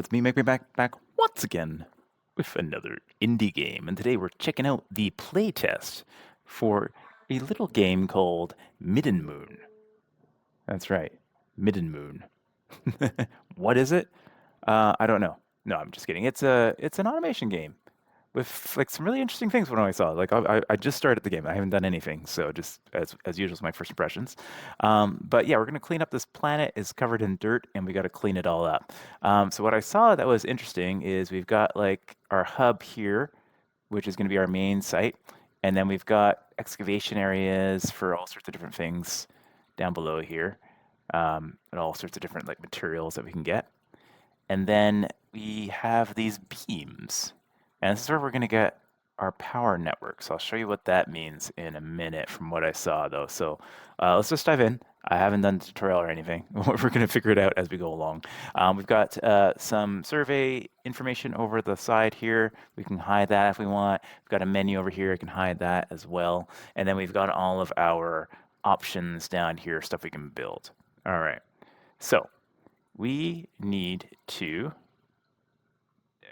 it's me, back once again with another indie game. And today we're checking out the playtest for a little game called Middenmoon. That's right, Middenmoon. What is it? I don't know. No, I'm just kidding. It's an automation game with like some really interesting things when I saw it. Like I just started the game. I haven't done anything, so just as usual, is my first impressions. But yeah, we're gonna clean up this planet. It's covered in dirt, and we got to clean it all up. So what I saw that was interesting is we've got like our hub here, which is gonna be our main site, and then we've got excavation areas for all sorts of different things down below here, and all sorts of different like materials that we can get. And then we have these beams. And this is where we're going to get our power network. So I'll show you what that means in a minute from what I saw, though. So let's just dive in. I haven't done the tutorial or anything. We're going to figure it out as we go along. We've got some survey information over the side here. We can hide that if we want. We've got a menu over here. I can hide that as well. And then we've got all of our options down here, stuff we can build. All right. So we need to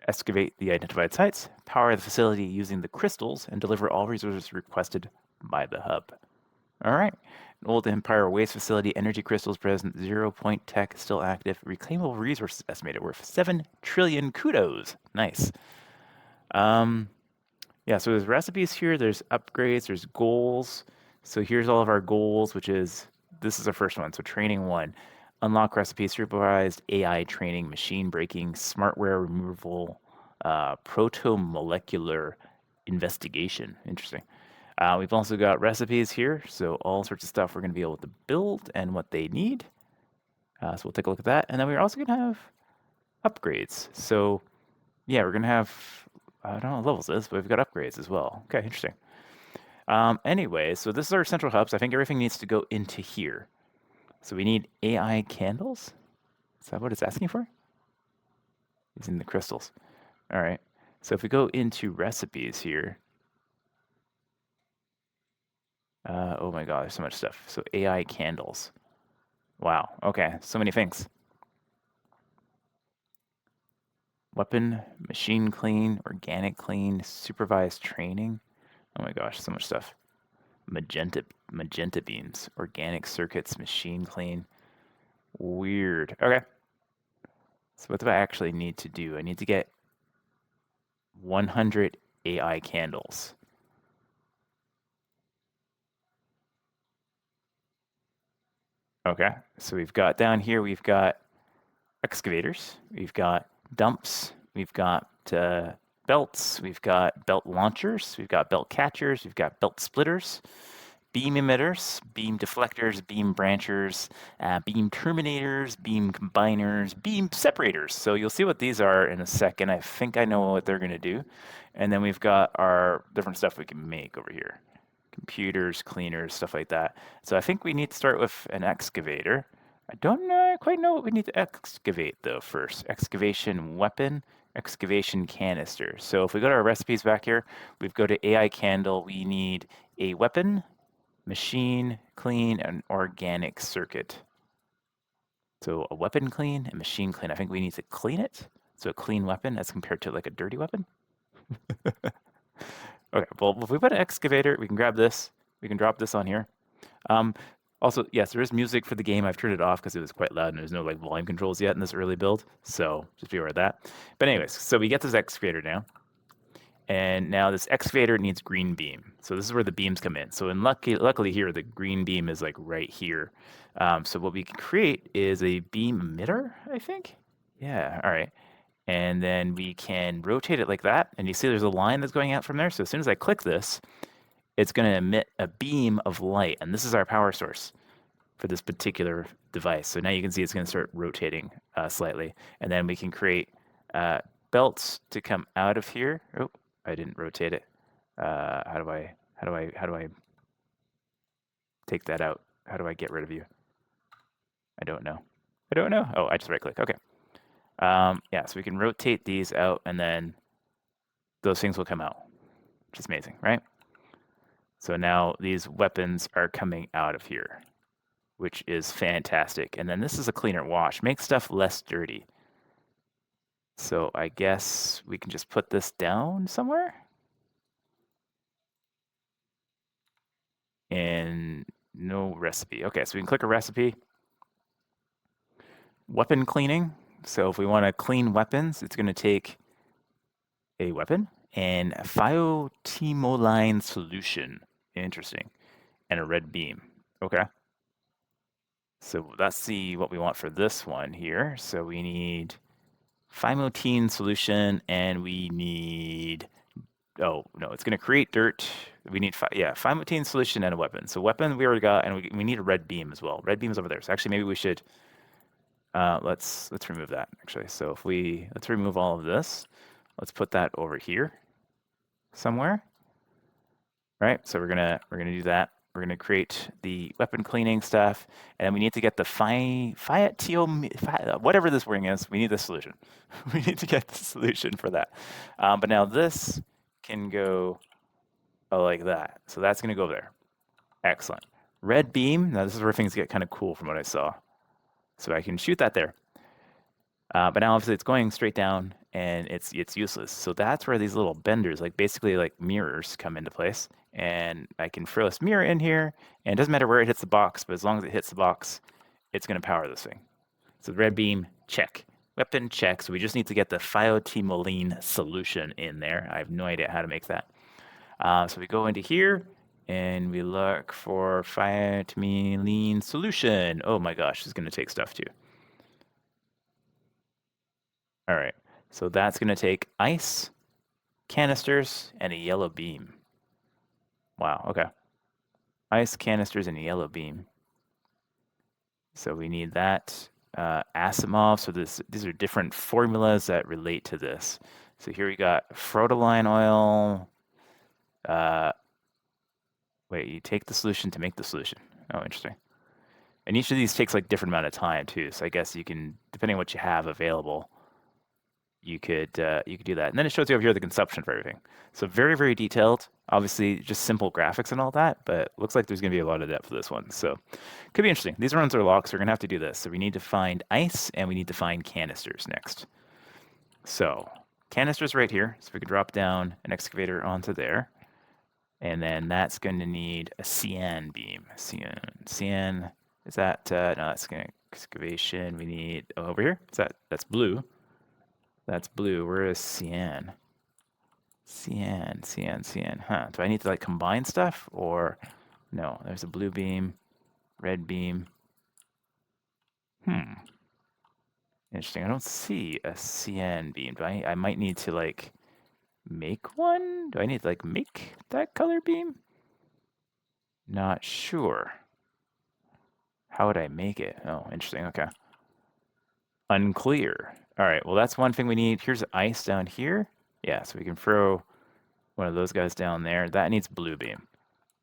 excavate the identified sites, power the facility using the crystals, and deliver all resources requested by the hub. All right. An old Empire waste facility, energy crystals present, 0 point tech still active, reclaimable resources estimated worth 7 trillion kudos. Nice. Yeah, so there's recipes here, there's upgrades, there's goals. So here's all of our goals, this is our first one. So training 1. Unlock recipe supervised AI training, machine breaking, smartware removal, proto-molecular investigation. Interesting. We've also got recipes here, so all sorts of stuff we're going to be able to build and what they need. So we'll take a look at that. And then we're also going to have upgrades. So yeah, we're going to have, I don't know what levels this, but we've got upgrades as well. Okay, interesting. Anyway, so this is our central hubs. I think everything needs to go into here. So we need AI candles. Is that what it's asking for? Using the crystals. All right. So if we go into recipes here, oh my God, there's so much stuff. So AI candles. Wow. Okay. So many things. Weapon, machine clean, organic clean, supervised training. Oh my gosh, so much stuff. Magenta beams, organic circuits, machine clean. Weird. Okay. So what do I actually need to do? I need to get 100 AI candles. Okay. So we've got down here, we've got excavators, we've got dumps, we've got belts, we've got belt launchers, we've got belt catchers, we've got belt splitters, beam emitters, beam deflectors, beam branchers, beam terminators, beam combiners, beam separators. So you'll see what these are in a second. I think I know what they're going to do. And then we've got our different stuff we can make over here. Computers, cleaners, stuff like that. So I think we need to start with an excavator. I don't quite know what we need to excavate though first. Excavation weapon, excavation canister. So if we go to our recipes back here, we've go to AI candle, we need a weapon, machine clean, and organic circuit. So a weapon clean and machine clean. I think we need to clean it. So a clean weapon as compared to like a dirty weapon. Okay, well, if we put an excavator, we can grab this. We can drop this on here. Also, yes, there is music for the game. I've turned it off because it was quite loud and there's no like volume controls yet in this early build. So just be aware of that. But anyways, so we get this excavator now. And now this excavator needs green beam. So this is where the beams come in. So luckily here, the green beam is like right here. So what we can create is a beam emitter, I think. Yeah, all right. And then we can rotate it like that. And you see there's a line that's going out from there. So as soon as I click this, it's going to emit a beam of light. And this is our power source for this particular device. So now you can see it's going to start rotating slightly. And then we can create belts to come out of here. Oh, I didn't rotate it. How do I take that out? How do I get rid of you? I don't know. Oh, I just right click. Okay. Yeah, so we can rotate these out and then those things will come out, which is amazing, right? So now these weapons are coming out of here, which is fantastic. And then this is a cleaner wash. Make stuff less dirty. So I guess we can just put this down somewhere. And no recipe. Okay, so we can click a recipe. Weapon cleaning. So if we want to clean weapons, it's going to take a weapon and a phytotemoline solution. Interesting. And a red beam. Okay. So let's see what we want for this one here. So we need phymotene solution and we need, oh no, it's going to create dirt. We need, phymotene solution and a weapon. So weapon we already got, and we need a red beam as well. Red beam's over there. So actually maybe we should, let's remove that actually. So if let's remove all of this. Let's put that over here somewhere. Right, so we're gonna do that. We're gonna create the weapon cleaning stuff, and we need to get the whatever this ring is. We need the solution. We need to get the solution for that. But now this can go like that. So that's gonna go there. Excellent. Red beam. Now this is where things get kind of cool from what I saw. So I can shoot that there. But now obviously it's going straight down and it's useless. So that's where these little benders, like basically like mirrors, come into place. And I can throw this mirror in here, and it doesn't matter where it hits the box, but as long as it hits the box, it's going to power this thing. So red beam, check. Weapon, check. So we just need to get the phytotemoline solution in there. I have no idea how to make that. So we go into here, and we look for phytotemoline solution. Oh my gosh, this is going to take stuff too. All right, so that's going to take ice, canisters, and a yellow beam. Wow, okay. Ice, canisters, and a yellow beam. So we need that. Asimov, so these are different formulas that relate to this. So here we got frotaline oil. Wait, you take the solution to make the solution. Oh, interesting. And each of these takes like different amount of time too. So I guess you can, depending on what you have available, you could do that. And then it shows you over here the consumption for everything. So very, very detailed. Obviously, just simple graphics and all that, but looks like there's going to be a lot of depth for this one. So could be interesting. These runs are locked, so we're going to have to do this. So we need to find ice, and we need to find canisters next. So canisters right here. So we can drop down an excavator onto there. And then that's going to need a cyan beam. Cyan, is that, no, that's going to excavation. We need, over here, that's blue. That's blue. Where is cyan? Cyan. Huh. Do I need to like combine stuff or no? There's a blue beam, red beam. Interesting. I don't see a cyan beam. Do I might need to like make one? Do I need to like make that color beam? Not sure. How would I make it? Oh, interesting. Okay. Unclear. All right. Well, that's one thing we need. Here's ice down here. Yeah, so we can throw one of those guys down there. That needs blue beam.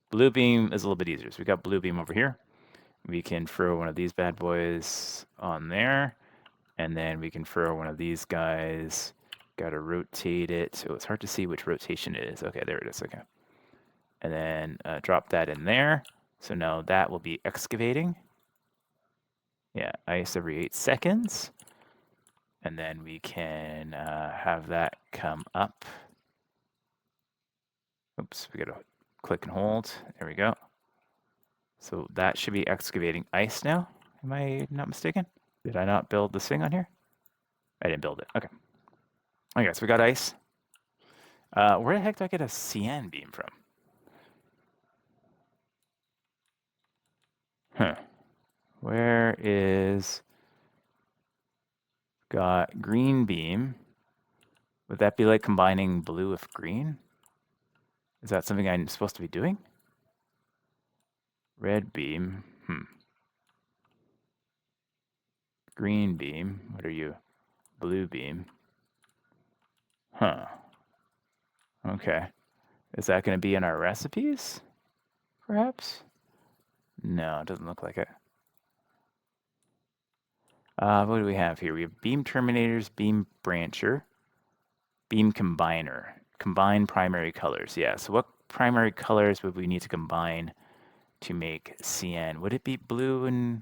Blue beam is a little bit easier. So we got blue beam over here. We can throw one of these bad boys on there. And then we can throw one of these guys. Got to rotate it. So it's hard to see which rotation it is. Okay, there it is. Okay. And then drop that in there. So now that will be excavating. Yeah, ice every 8 seconds. And then we can have that come up. Oops, we got to click and hold. There we go. So that should be excavating ice now. Am I not mistaken? Did I not build this thing on here? I didn't build it. Okay. Okay, so we got ice. Where the heck do I get a cyan beam from? Huh. Where is... Got green beam. Would that be like combining blue with green? Is that something I'm supposed to be doing? Red beam. Green beam. What are you? Blue beam. Huh. Okay. Is that going to be in our recipes? Perhaps? No, it doesn't look like it. What do we have here? We have beam terminators, beam brancher, beam combiner. Combine primary colors. Yeah, so what primary colors would we need to combine to make cyan? Would it be blue and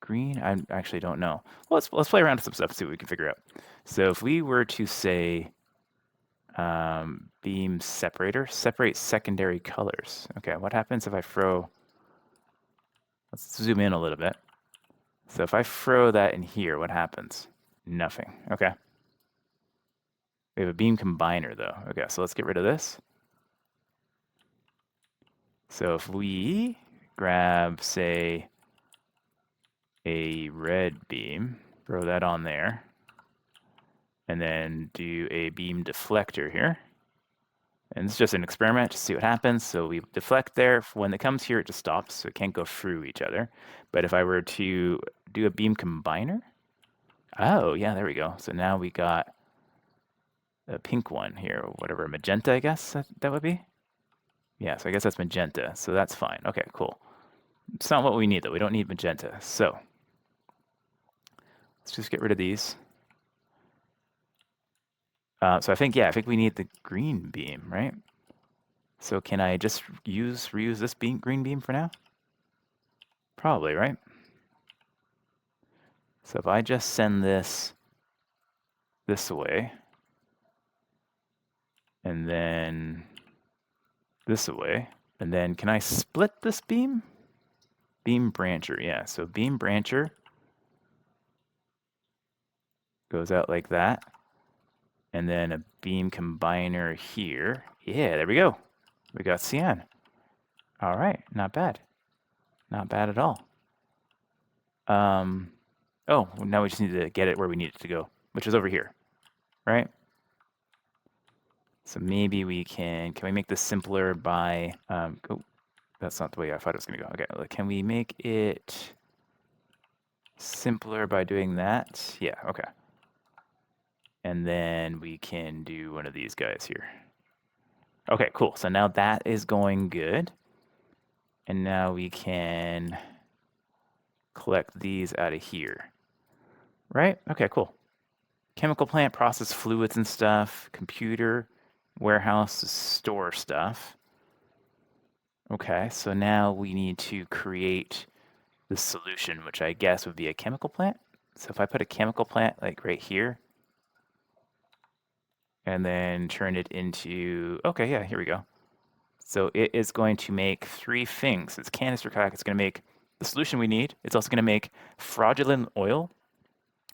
green? I actually don't know. Well, let's play around with some stuff and see what we can figure out. So if we were to say beam separator, separate secondary colors. Okay, what happens if I throw, let's zoom in a little bit. So if I throw that in here, what happens? Nothing. Okay. We have a beam combiner though. Okay, so let's get rid of this. So if we grab, say, a red beam, throw that on there, and then do a beam deflector here. And it's just an experiment to see what happens. So we deflect there. When it comes here, it just stops, so it can't go through each other. But if I were to do a beam combiner, oh, yeah, there we go. So now we got a pink one here, or whatever, magenta, I guess that would be. Yeah, so I guess that's magenta, so that's fine. Okay, cool. It's not what we need, though. We don't need magenta. So let's just get rid of these. So I think we need the green beam, right? So can I just reuse this green beam for now? Probably, right? So if I just send this away, and then this away, and then can I split this beam? Beam brancher, yeah. So beam brancher goes out like that, and then a beam combiner here. Yeah, there we go. We got cyan. All right, not bad. Not bad at all. Oh, now we just need to get it where we need it to go, which is over here, right? So maybe we can we make this simpler by, oh, that's not the way I thought it was gonna go. Okay, can we make it simpler by doing that? Yeah, okay. And then we can do one of these guys here. Okay, cool. So now that is going good. And now we can collect these out of here. Right? Okay, cool. Chemical plant, process fluids and stuff. Computer, warehouse, store stuff. Okay, so now we need to create the solution, which I guess would be a chemical plant. So if I put a chemical plant like right here, and then turn it into, okay, yeah, here we go. So it is going to make three things. It's canister cock. It's going to make the solution we need. It's also going to make fraudulent oil.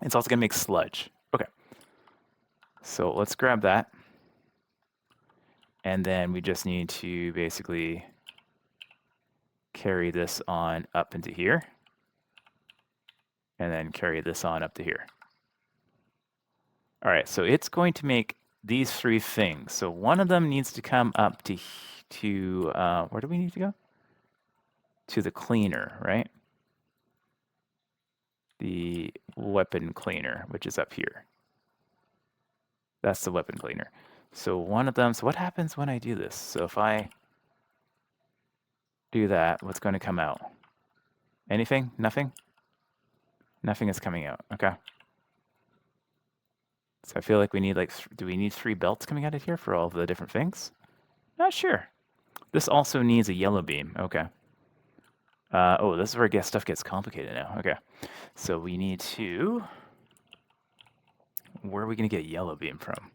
It's also going to make sludge. Okay. So let's grab that. And then we just need to basically carry this on up into here. And then carry this on up to here. All right, so it's going to make these three things. So one of them needs to come up to where do we need to go? To the cleaner, right? The weapon cleaner, which is up here. That's the weapon cleaner. So one of them, so what happens when I do this? So if I do that, what's going to come out? Anything? Nothing? Nothing is coming out. Okay. So I feel like we need do we need 3 belts coming out of here for all of the different things? Not sure. This also needs a yellow beam. Okay. Oh, this is where stuff gets complicated now. Okay. So we need to, where are we going to get yellow beam from?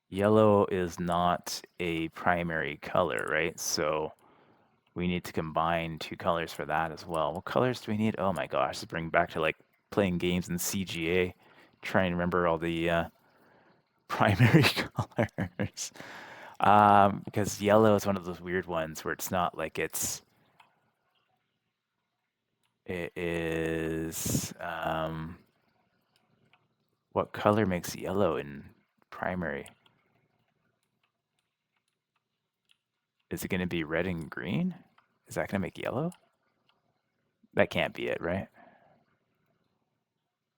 Yellow is not a primary color, right? So we need to combine 2 colors for that as well. What colors do we need? Oh my gosh, this brings back to like playing games in CGA, trying to remember all the primary colors. Because yellow is one of those weird ones where it's not like it is, what color makes yellow in primary? Is it going to be red and green? Is that going to make yellow? That can't be it, right?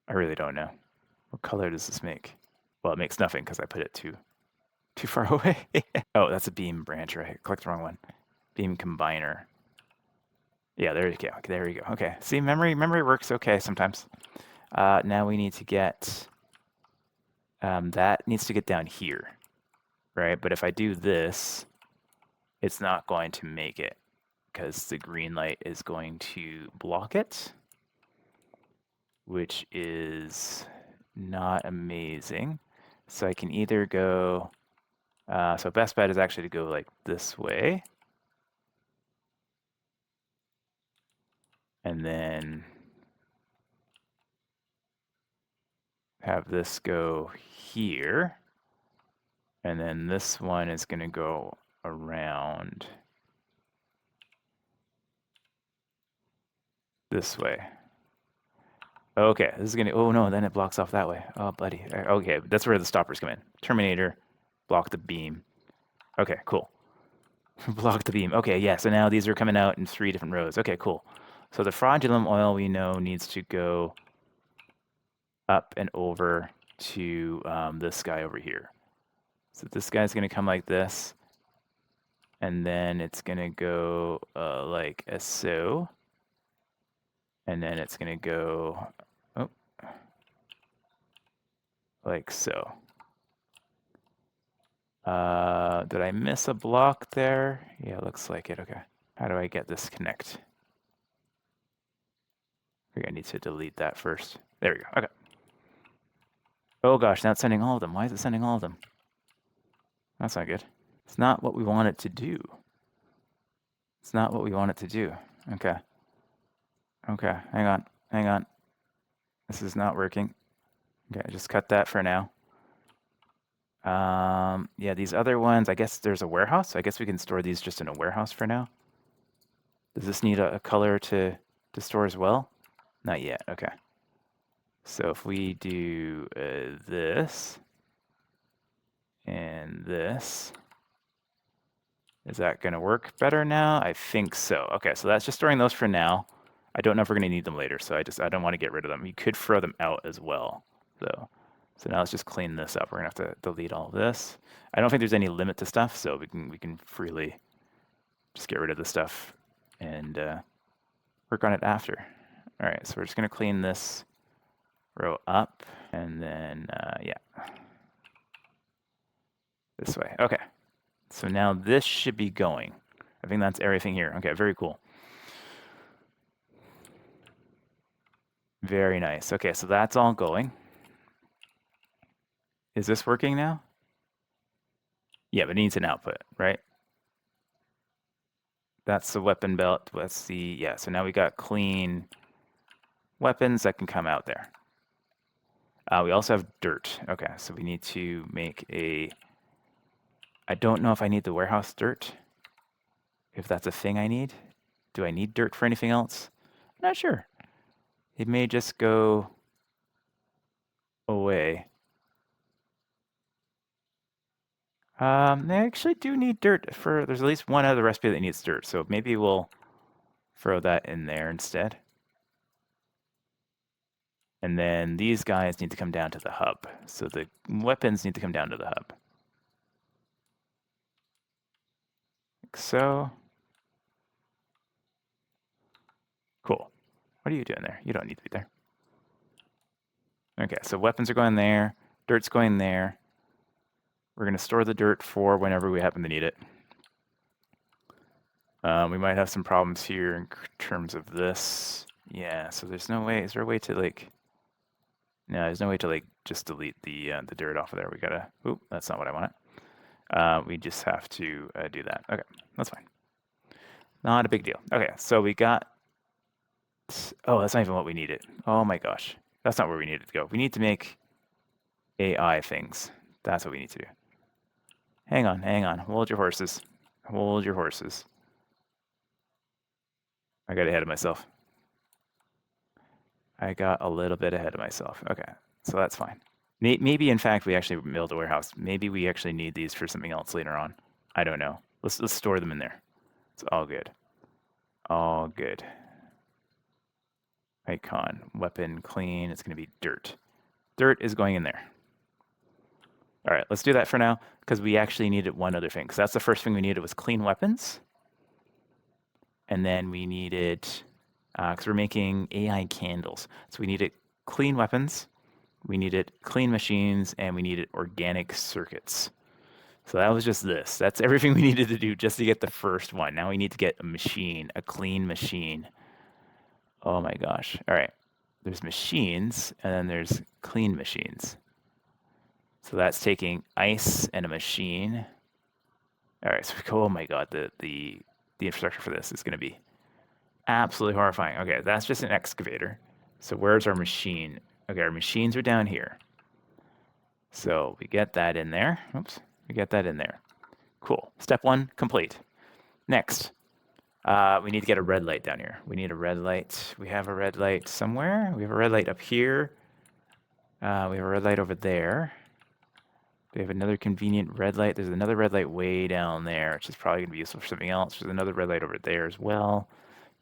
I really don't know. What color does this make? Well, it makes nothing because I put it too far away. Oh, that's a beam brancher. I clicked the wrong one. Beam combiner. Yeah, there you go. There you go. Okay. See, memory works okay sometimes. Now we need to get, that needs to get down here, right? But if I do this, it's not going to make it. because the green light is going to block it, which is not amazing. So I can either go, so best bet is actually to go like this way. And then have this go here. And then this one is going to go around this way. Okay, this is going to, oh no, then it blocks off that way. Oh, buddy. Okay, that's where the stoppers come in. Terminator, block the beam. Okay, cool. Block the beam. Okay, yeah, so now these are coming out in 3 different rows. Okay, cool. So the fraudulent oil we know needs to go up and over to this guy over here. So this guy's going to come like this. And then it's going to go like so. And then it's going to go like so. Did I miss a block there? Yeah, looks like it. Okay. How do I get this connect? I think I need to delete that first. There we go. Okay. Oh gosh, now it's sending all of them. Why is it sending all of them? That's not good. It's not what we want it to do. It's not what we want it to do. Okay. Okay, hang on. Hang on. This is not working. Okay, just cut that for now. Yeah, these other ones, I guess there's a warehouse. I guess we can store these just in a warehouse for now. Does this need a color to store as well? Not yet. Okay. So if we do this and this, is that going to work better now? I think so. Okay, so that's just storing those for now. I don't know if we're going to need them later, so I don't want to get rid of them. You could throw them out as well, though. So now let's just clean this up. We're going to have to delete all of this. I don't think there's any limit to stuff, so we can freely just get rid of the stuff and work on it after. All right, so we're just going to clean this row up, and then, yeah, this way. Okay, so now this should be going. I think that's everything here. Okay, very cool. Very nice. Okay, so that's all going. Is this working now? Yeah, but it needs an output, right? That's the weapon belt. Let's see. Yeah, so now we got clean weapons that can come out there. We also have dirt. Okay, so we need to make a... I don't know if I need the warehouse dirt. If that's a thing I need. Do I need dirt for anything else? I'm not sure. It may just go away. They actually do need dirt for... There's at least one other recipe that needs dirt, so maybe we'll throw that in there instead. And then these guys need to come down to the hub. So the weapons need to come down to the hub. Like so. Cool. What are you doing there? You don't need to be there. Okay, so weapons are going there. Dirt's going there. We're going to store the dirt for whenever we happen to need it. We might have some problems here in terms of this. Yeah, so there's no way. Is there a way to like... No, there's no way to like just delete the dirt off of there. We gotta... Oop, that's not what I wanted. We just have to do that. Okay, that's fine. Not a big deal. Okay, so we got... Oh, that's not even what we needed. Oh my gosh. That's not where we needed to go. We need to make AI things. That's what we need to do. Hang on, hang on. Hold your horses. Hold your horses. I got ahead of myself. I got a little bit ahead of myself. Okay, so that's fine. Maybe, in fact, we actually build a warehouse. Maybe we actually need these for something else later on. I don't know. Let's store them in there. It's all good. All good. Icon, weapon, clean. It's going to be dirt. Dirt is going in there. All right, let's do that for now because we actually needed one other thing. Because that's the first thing we needed was clean weapons. And then we needed, because we're making AI candles. So we needed clean weapons, we needed clean machines, and we needed organic circuits. So that was just this. That's everything we needed to do just to get the first one. Now we need to get a machine, a clean machine. Oh my gosh. All right. There's machines and then there's clean machines. So that's taking ice and a machine. All right. So we go, oh my God, the infrastructure for this is going to be absolutely horrifying. Okay, that's just an excavator. So where's our machine? Okay, our machines are down here. So we get that in there. Oops, we get that in there. Cool. Step one complete. Next, we need to get a red light down here. We need a red light. We have a red light somewhere. We have a red light up here. We have a red light over there. We have another convenient red light. There's another red light way down there, which is probably going to be useful for something else. There's another red light over there as well.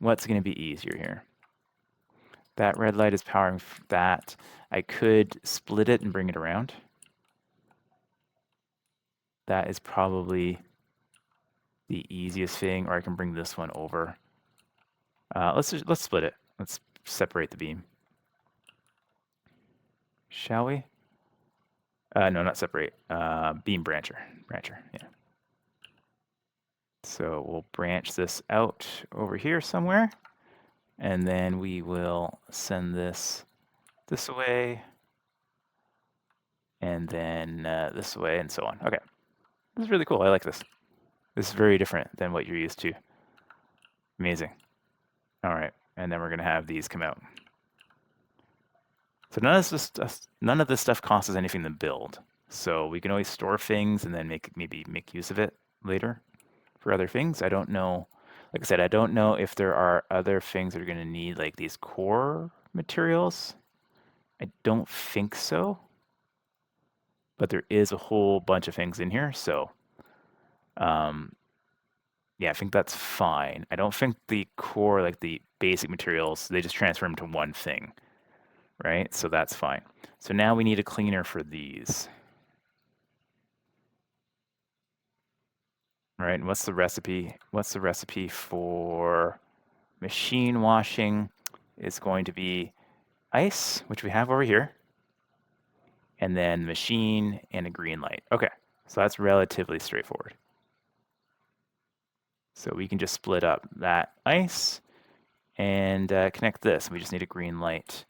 What's going to be easier here? That red light is powering that. I could split it and bring it around. That is probably the easiest thing, or I can bring this one over. Let's split it. Let's separate the beam. Shall we? No, not separate. Beam brancher. Yeah. So we'll branch this out over here somewhere, and then we will send this away, and then this way, and so on. Okay. This is really cool. I like this. This is very different than what you're used to. Amazing. All right. And then we're going to have these come out. So none of this stuff costs us anything to build. So we can always store things and then maybe make use of it later for other things. I don't know. Like I said, I don't know if there are other things that are going to need like these core materials. I don't think so. But there is a whole bunch of things in here. So yeah, I think that's fine. I don't think the core, like the basic materials, they just transfer them to one thing, right? So that's fine. So now we need a cleaner for these. All right, and what's the recipe? What's the recipe for machine washing? It's going to be ice, which we have over here, and then machine and a green light. Okay, so that's relatively straightforward. So we can just split up that ice and connect this. We just need a green light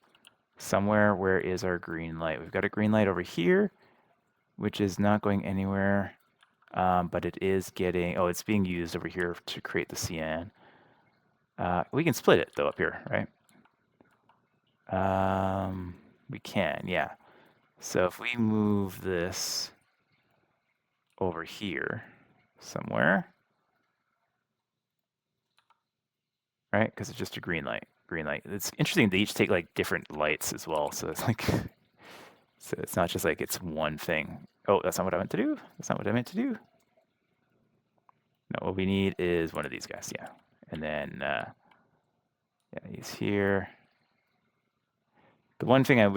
somewhere. Where is our green light? We've got a green light over here, which is not going anywhere, but it is getting, oh, it's being used over here to create the cyan. We can split it though up here, right? We can, yeah. So if we move this over here somewhere, right? Because it's just a green light. It's interesting. They each take like different lights as well. So it's like, so it's not just like it's one thing. Oh, that's not what I meant to do. That's not what I meant to do. No, what we need is one of these guys. Yeah. And then, yeah, he's here. The one thing I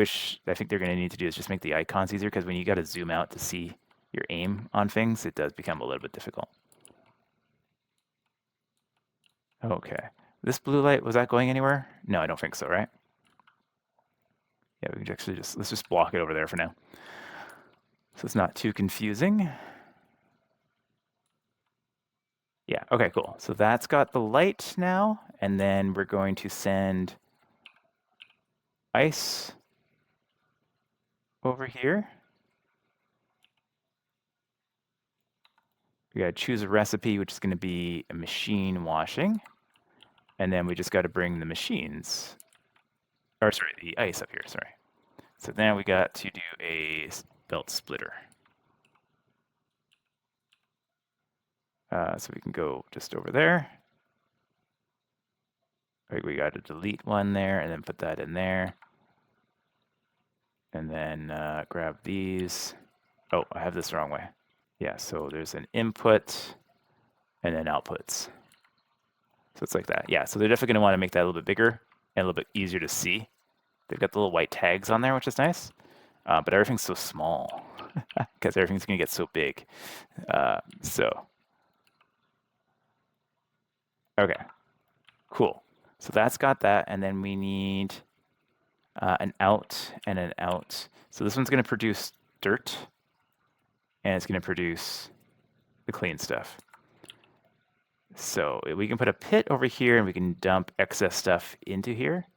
think they're going to need to do is just make the icons easier, because when you got to zoom out to see your aim on things, it does become a little bit difficult. Okay. This blue light, was that going anywhere? No, I don't think so, right? Yeah, we can actually let's just block it over there for now. So it's not too confusing. Yeah, okay, cool. So that's got the light now, and then we're going to send ice over here. We gotta choose a recipe, which is gonna be a machine washing. And then we just gotta bring the machines, or sorry, the ice up here, sorry. So now we got to do a belt splitter. So we can go just over there. Right, we got to delete one there and then put that in there. And then grab these. Oh, I have this the wrong way. Yeah, so there's an input and then outputs. So it's like that. Yeah, so they're definitely going to want to make that a little bit bigger and a little bit easier to see. They've got the little white tags on there, which is nice. But everything's so small because everything's going to get so big. Okay, cool. So that's got that, and then we need an out and an out. So this one's going to produce dirt, and it's going to produce the clean stuff. So we can put a pit over here and we can dump excess stuff into here.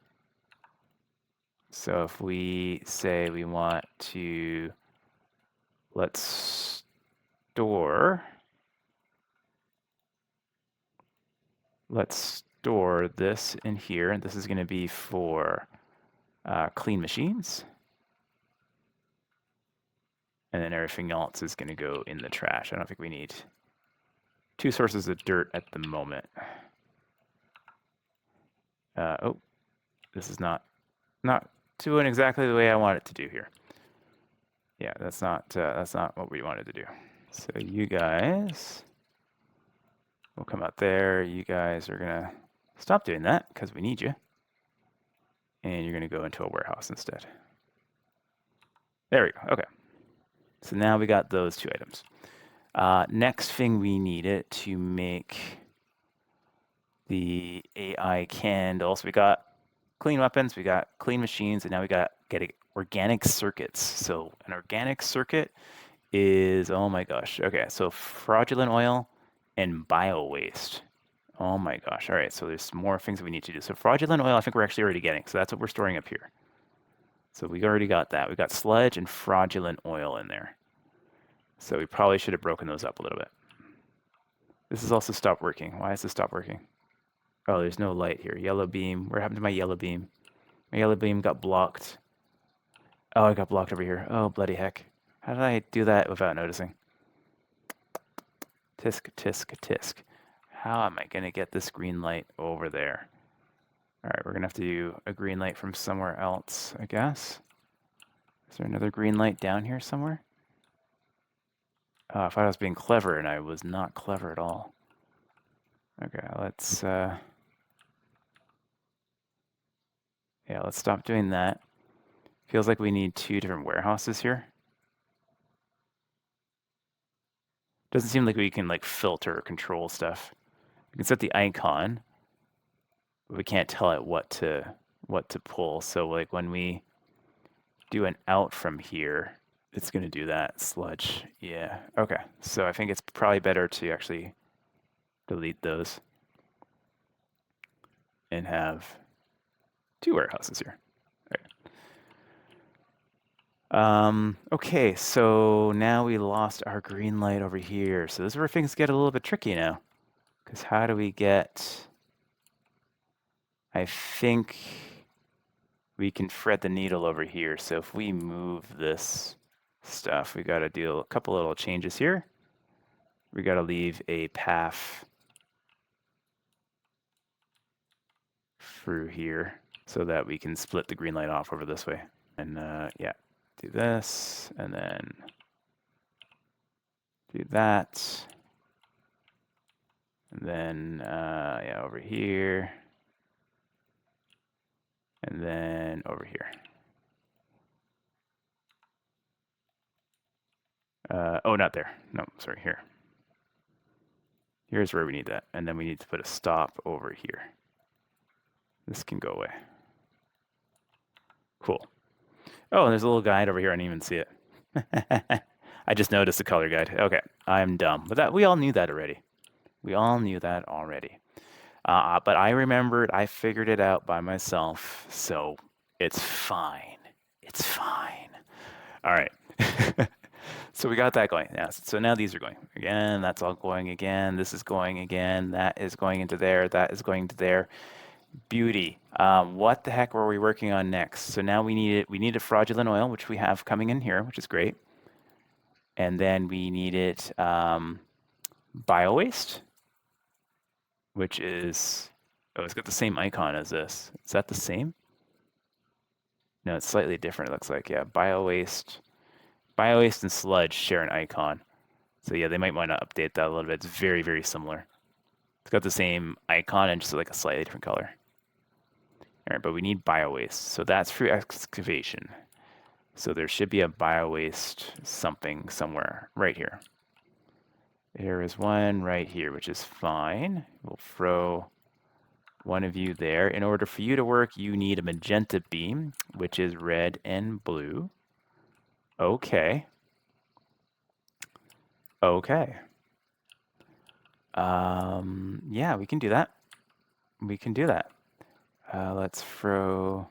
So if we say we want to, let's store this in here, and this is going to be for clean machines. And then everything else is going to go in the trash. I don't think we need 2 sources of dirt at the moment. Oh, this is not doing exactly the way I want it to do here. Yeah, that's not what we wanted to do. So you guys will come out there. You guys are gonna stop doing that because we need you. And you're gonna go into a warehouse instead. There we go. Okay. So now we got those 2 items. Next thing we needed to make the AI candle. So we got clean weapons, we got clean machines, and now we got getting organic circuits. So an organic circuit is, oh my gosh. Okay, so fraudulent oil and bio waste. Oh my gosh. All right, so there's more things we need to do. So fraudulent oil, I think we're actually already getting. So that's what we're storing up here. So we already got that. We got sludge and fraudulent oil in there. So we probably should have broken those up a little bit. This has also stopped working. Why has this stopped working? Oh, there's no light here. Yellow beam. What happened to my yellow beam? My yellow beam got blocked. Oh, it got blocked over here. Oh, bloody heck. How did I do that without noticing? Tisk, tisk, tisk. How am I going to get this green light over there? All right, we're going to have to do a green light from somewhere else, I guess. Is there another green light down here somewhere? I thought I was being clever, and I was not clever at all. Okay, let's... yeah, let's stop doing that. Feels like we need 2 different warehouses here. Doesn't seem like we can like filter or control stuff. We can set the icon, but we can't tell it what to pull. So like when we do an out from here, it's going to do that sludge. Yeah. Okay. So I think it's probably better to actually delete those and have 2 warehouses here. Okay, so now we lost our green light over here. So this is where things get a little bit tricky now. Because how do we get... I think we can thread the needle over here. So if we move this stuff, we got to do a couple little changes here. We got to leave a path through here so that we can split the green light off over this way. And yeah, do this, and then do that. And then, yeah, over here. And then over here. Oh, not there. No, sorry, here. Here's where we need that. And then we need to put a stop over here. This can go away. Cool. Oh, and there's a little guide over here. I didn't even see it. I just noticed the color guide. Okay, I'm dumb. But that we all knew that already. We all knew that already. But I remembered, I figured it out by myself, so it's fine. It's fine. All right. So we got that going. Yeah, so now these are going. Again, that's all going again. This is going again. That is going into there. That is going to there. Beauty. What the heck were we working on next? So now we needed fraudulent oil, which we have coming in here, which is great. And then we needed bio waste, which is, oh, it's got the same icon as this. Is that the same? No, it's slightly different, it looks like. Yeah, bio waste and sludge share an icon. So yeah, they might want to update that a little bit. It's very, very similar. It's got the same icon and just like a slightly different color. All right, but we need bio waste. So that's for excavation. So there should be a bio waste something somewhere right here. There is one right here, which is fine. We'll throw one of you there. In order for you to work, you need a magenta beam, which is red and blue. Okay. Okay. Yeah, we can do that. We can do that. Let's throw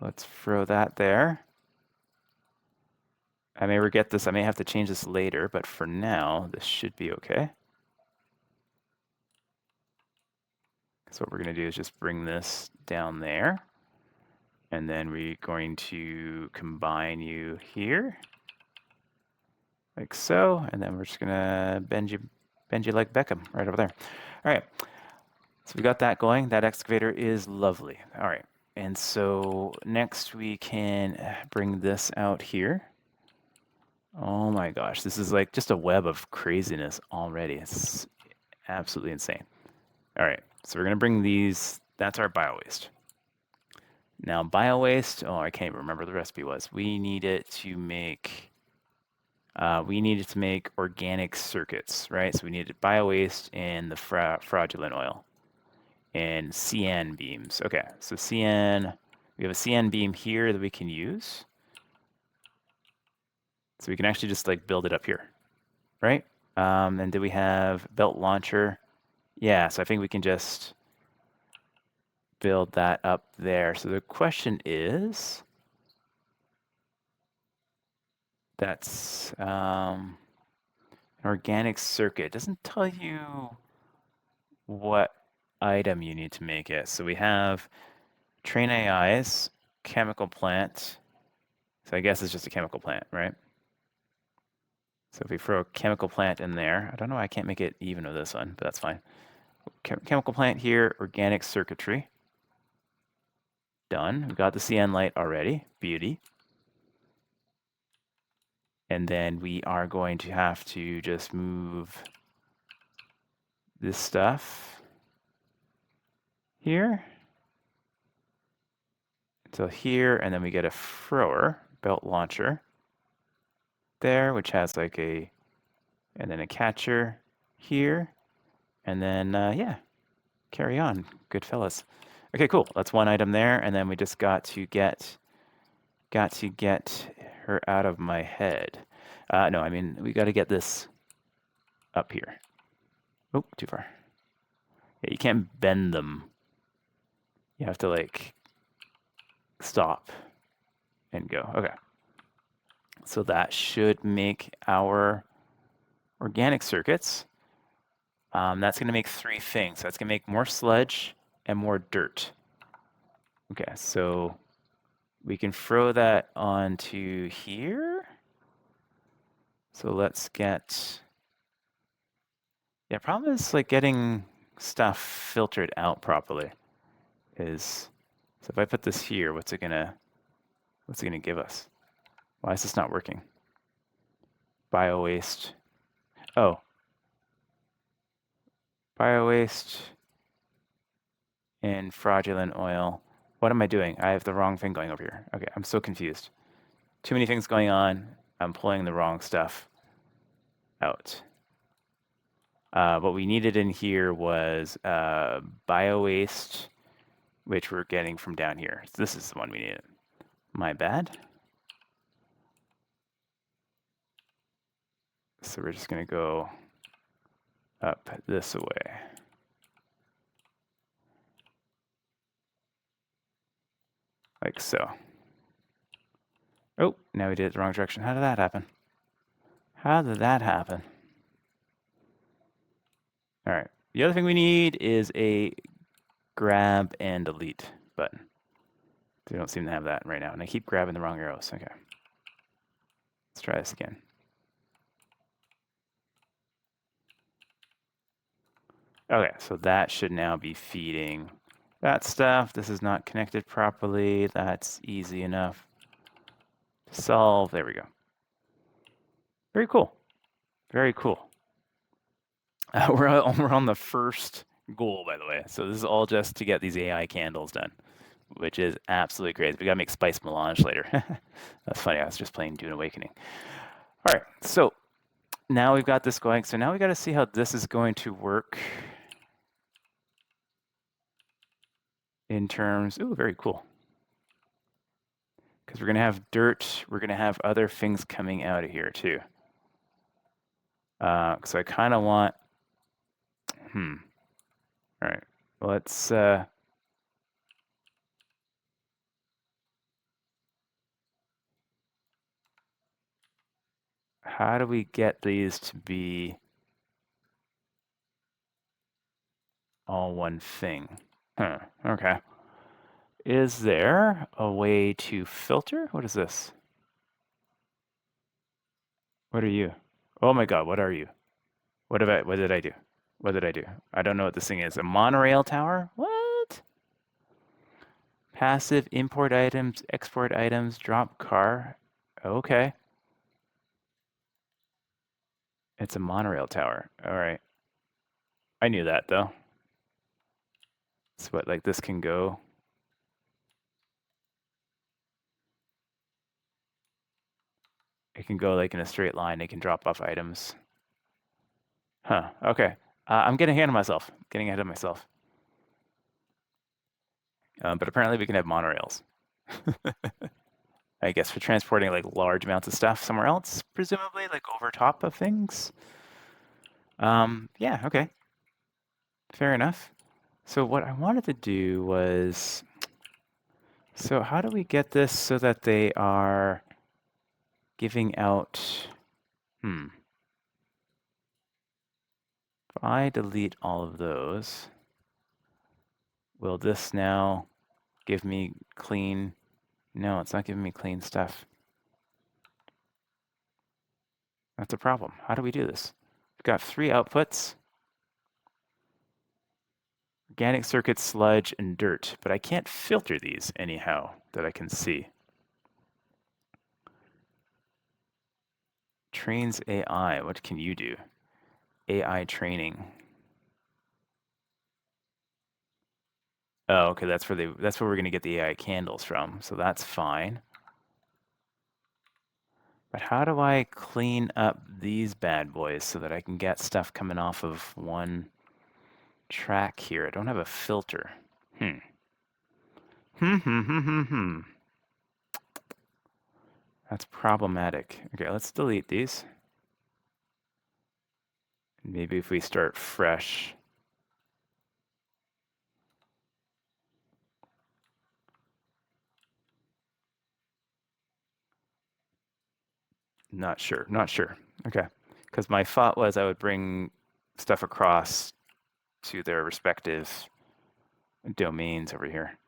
that there. I may forget this. I may have to change this later, but for now, this should be okay. So what we're going to do is just bring this down there. And then we're going to combine you here, like so. And then we're just going to bend you like Beckham right over there. All right. So we got that going. That excavator is lovely. All right. And so next we can bring this out here. Oh my gosh, this is like just a web of craziness already. It's absolutely insane. All right, so we're gonna bring these, that's our bio-waste. Now bio-waste, oh, I can't remember what the recipe was. We needed to make organic circuits, right? So we needed bio-waste and the fraudulent oil and CN beams. Okay, so CN, we have a CN beam here that we can use. So we can actually just like build it up here, right? And do we have belt launcher? Yeah, so I think we can just build that up there. So the question is, that's an organic circuit. It doesn't tell you what item you need to make it. So we have train AIs, chemical plant. So I guess it's just a chemical plant, right? So if we throw a chemical plant in there, I don't know why I can't make it even with this one, but that's fine. Chemical plant here, organic circuitry. Done. We got the CN light already. Beauty. And then we are going to have to just move this stuff here until here, and then we get a thrower, belt launcher there, which has like and then a catcher here, and then yeah, carry on, good fellas. Okay, cool. That's one item there, and then we just got to get her out of my head. No, I mean we got to get this up here. Oh, too far. Yeah, you can't bend them. You have to like stop and go. Okay. So that should make our organic circuits. That's going to make three things. That's going to make more sludge and more dirt. Okay, so we can throw that onto here. So let's get... Yeah, problem is like getting stuff filtered out properly is... So if I put this here, what's it gonna give us? Why is this not working? Bio waste. Oh. Bio waste and fraudulent oil. What am I doing? I have the wrong thing going over here. Okay, I'm so confused. Too many things going on. I'm pulling the wrong stuff out. What we needed in here was bio waste, which we're getting from down here. So this is the one we needed. My bad. So we're just going to go up this way. Like so. Oh, now we did it the wrong direction. How did that happen? How did that happen? All right. The other thing we need is a grab and delete button. We don't seem to have that right now. And I keep grabbing the wrong arrows. Okay. Let's try this again. Okay, so that should now be feeding that stuff. This is not connected properly. That's easy enough to solve. There we go. Very cool. Very cool. We're on the first goal, by the way. So this is all just to get these AI candles done, which is absolutely crazy. We got to make spice melange later. That's funny. I was just playing Dune Awakening. All right, so now we've got this going. So now we got to see how this is going to work in terms. Ooh, very cool. Because we're going to have dirt. We're going to have other things coming out of here too. So I kind of want, all right, let's, how do we get these to be all one thing? Okay. Is there a way to filter? What is this? What are you? Oh my God, what are you? What did I do? What did I do? I don't know what this thing is. A monorail tower? What? Passive import items, export items, drop car. Okay. It's a monorail tower. All right. I knew that though. So what, like this can go? It can go like in a straight line. It can drop off items. Huh. Okay. I'm getting ahead of myself. Getting ahead of myself. But apparently we can have monorails. I guess for transporting like large amounts of stuff somewhere else, presumably like over top of things. Yeah, okay. Fair enough. So what I wanted to do was, so how do we get this so that they are giving out, if I delete all of those, will this now give me clean? No, it's not giving me clean stuff. That's a problem. How do we do this? We've got 3 outputs. Organic circuits, sludge, and dirt, but I can't filter these anyhow that I can see. Trains AI, what can you do? AI training. Oh, okay, that's where we're gonna get the AI candles from, so that's fine. But how do I clean up these bad boys so that I can get stuff coming off of one track here? I don't have a filter. That's problematic. Okay, let's delete these. Maybe if we start fresh. Not sure. Okay. Because my thought was I would bring stuff across to their respective domains over here.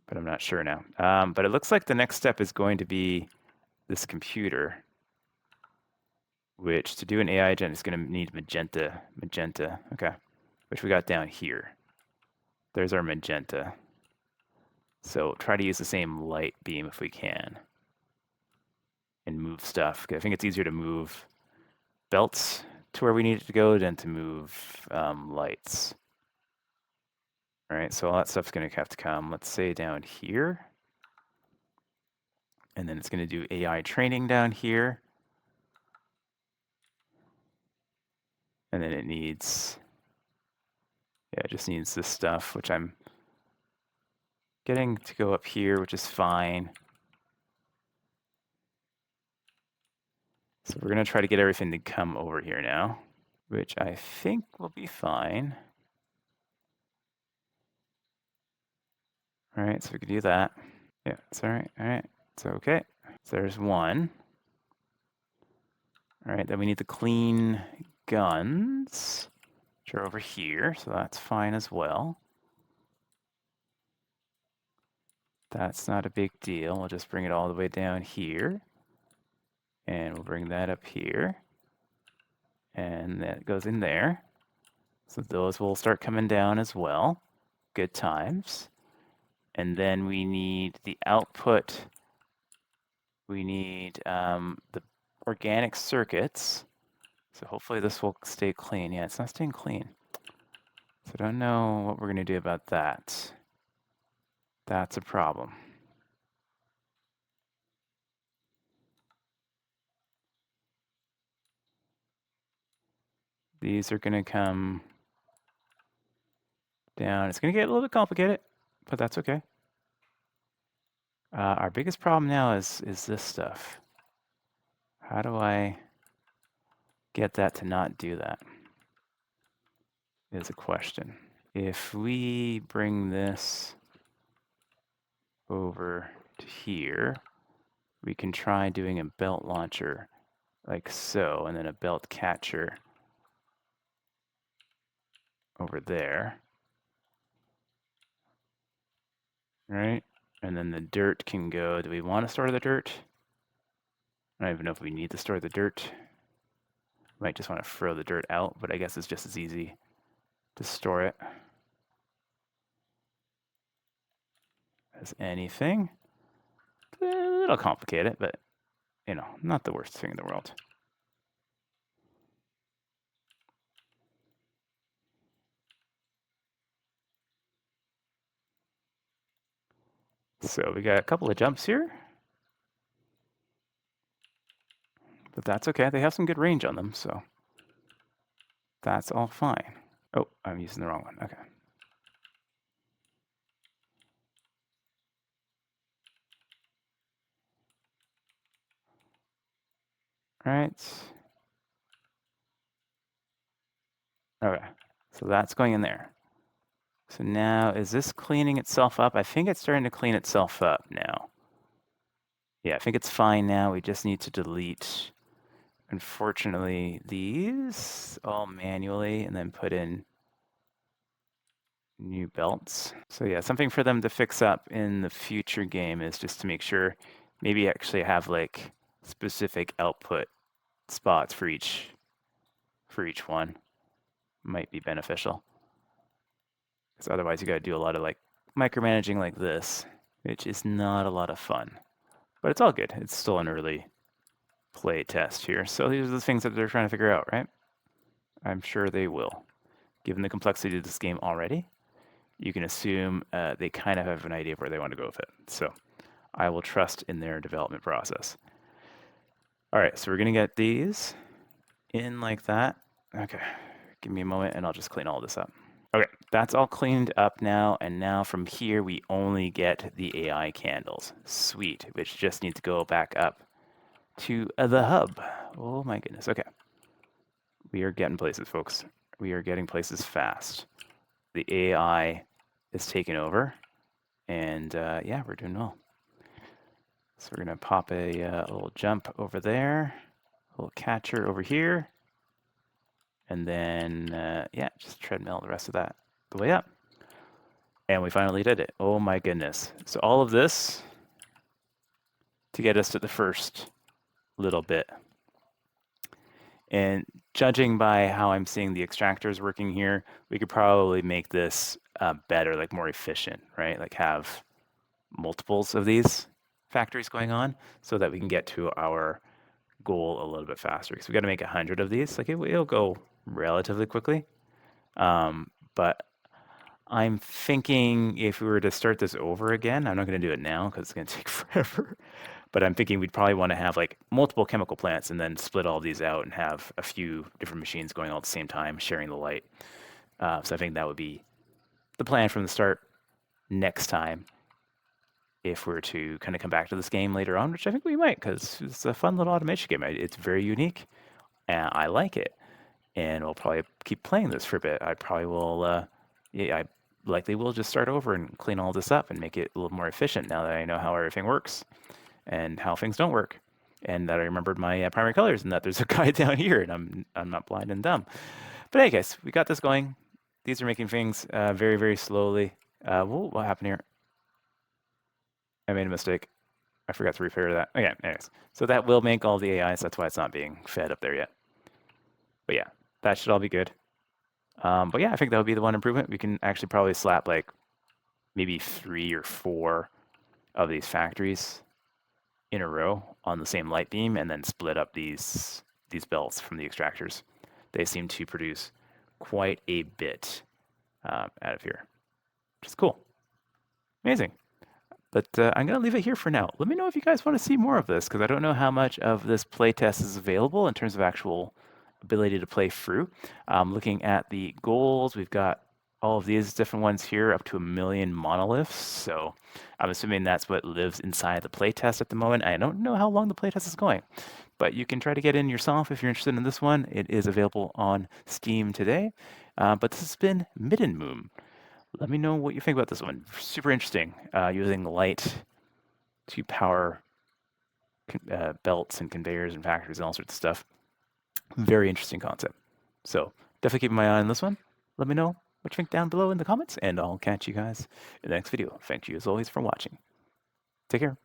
But I'm not sure now. But it looks like the next step is going to be this computer, which to do an AI agent is going to need magenta. Magenta, okay. Which we got down here. There's our magenta. So try to use the same light beam if we can. And move stuff. I think it's easier to move belts to where we need it to go than to move lights. All right, so all that stuff's going to have to come, let's say, down here. And then it's going to do AI training down here. And then it needs, yeah, it just needs this stuff, which I'm getting to go up here, which is fine. So we're going to try to get everything to come over here now, which I think will be fine. All right, so we can do that. Yeah, it's all right. All right, it's okay. So there's one. All right, then we need the clean guns, which are over here, so that's fine as well. That's not a big deal. We'll just bring it all the way down here. And we'll bring that up here. And that goes in there. So those will start coming down as well. Good times. And then we need the output. We need the organic circuits. So hopefully this will stay clean. Yeah, it's not staying clean. So I don't know what we're going to do about that. That's a problem. These are going to come down. It's going to get a little bit complicated, but that's okay. Our biggest problem now is this stuff. How do I get that to not do that? Is a question. If we bring this over to here, we can try doing a belt launcher like so, and then a belt catcher over there, right? And then the dirt can go. Do we want to store the dirt? I don't even know if we need to store the dirt. Might just want to throw the dirt out, but I guess it's just as easy to store it as anything. A little complicated, but you know, not the worst thing in the world. So we got a couple of jumps here, but that's okay. They have some good range on them, so that's all fine. Oh, I'm using the wrong one. Okay. All right. Okay. So that's going in there. So now, is this cleaning itself up? I think it's starting to clean itself up now. Yeah, I think it's fine now. We just need to delete, unfortunately, these all manually and then put in new belts. So yeah, something for them to fix up in the future game is just to make sure maybe actually have like specific output spots for each one. Might be beneficial. Because otherwise you got to do a lot of like micromanaging like this, which is not a lot of fun. But it's all good. It's still an early play test here. So these are the things that they're trying to figure out, right? I'm sure they will. Given the complexity of this game already, you can assume they kind of have an idea of where they want to go with it. So I will trust in their development process. All right, so we're going to get these in like that. Okay, give me a moment and I'll just clean all this up. Okay, that's all cleaned up now, and now from here we only get the AI candles. Sweet, which just need to go back up to the hub. Oh my goodness, okay. We are getting places, folks. We are getting places fast. The AI is taking over, and yeah, we're doing well. So we're gonna pop a little jump over there, a little catcher over here, and then yeah, just treadmill the rest of that the way up. And we finally did it. Oh my goodness. So all of this to get us to the first little bit. And judging by how I'm seeing the extractors working here, we could probably make this better, like more efficient, right? Like have multiples of these factories going on so that we can get to our goal a little bit faster. Because we got to make 100 of these. Like it'll go relatively quickly. But I'm thinking if we were to start this over again, I'm not going to do it now because it's going to take forever. But I'm thinking we'd probably want to have like multiple chemical plants and then split all these out and have a few different machines going all at the same time, sharing the light. So I think that would be the plan from the start next time if we're to kind of come back to this game later on, which I think we might because it's a fun little automation game. It's very unique and I like it. And we'll probably keep playing this for a bit. I probably will, yeah, I likely will just start over and clean all this up and make it a little more efficient now that I know how everything works and how things don't work, and that I remembered my primary colors and that there's a guide down here, and I'm not blind and dumb. But hey, guys, we got this going. These are making things very, very slowly. Whoa, what happened here? I made a mistake. I forgot to repair that. Okay, anyways. So that will make all the AIs. That's why it's not being fed up there yet. But yeah, that should all be good. But yeah, I think that would be the one improvement. We can actually probably slap like maybe 3 or 4 of these factories in a row on the same light beam and then split up these belts from the extractors. They seem to produce quite a bit out of here, which is cool. Amazing. But I'm going to leave it here for now. Let me know if you guys want to see more of this, because I don't know how much of this playtest is available in terms of actual ability to play through. Looking at the goals, we've got all of these different ones here, up to 1 million monoliths. So I'm assuming that's what lives inside the playtest at the moment. I don't know how long the playtest is going. but you can try to get in yourself if you're interested in this one. It is available on Steam today. But this has been Middenmoon. Let me know what you think about this one. Super interesting, using light to power belts and conveyors and factories and all sorts of stuff. Very interesting concept. So definitely keep my eye on this one. Let me know what you think down below in the comments, and I'll catch you guys in the next video. Thank you as always for watching. Take care.